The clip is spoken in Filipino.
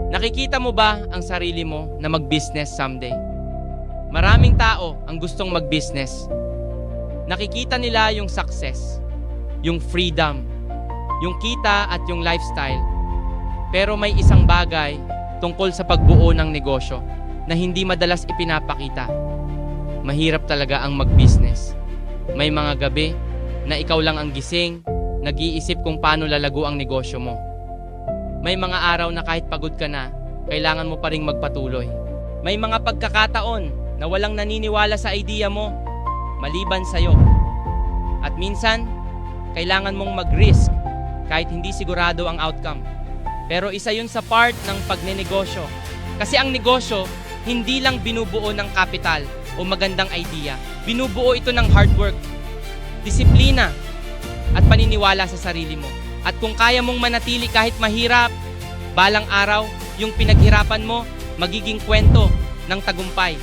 Nakikita mo ba ang sarili mo na mag-business someday? Maraming tao ang gustong mag-business. Nakikita nila yung success, yung freedom, yung kita at yung lifestyle. Pero may isang bagay tungkol sa pagbuo ng negosyo na hindi madalas ipinapakita. Mahirap talaga ang mag-business. May mga gabi na ikaw lang ang gising, nag-iisip kung paano lalago ang negosyo mo. May mga araw na kahit pagod ka na, kailangan mo pa ring magpatuloy. May mga pagkakataon na walang naniniwala sa idea mo, maliban sa'yo. At minsan, kailangan mong mag-risk kahit hindi sigurado ang outcome. Pero isa yun sa part ng pagnenegosyo. Kasi ang negosyo, hindi lang binubuo ng kapital o magandang idea. Binubuo ito ng hard work, disiplina, at paniniwala sa sarili mo. At kung kaya mong manatili kahit mahirap, balang araw, yung pinaghirapan mo, magiging kwento ng tagumpay.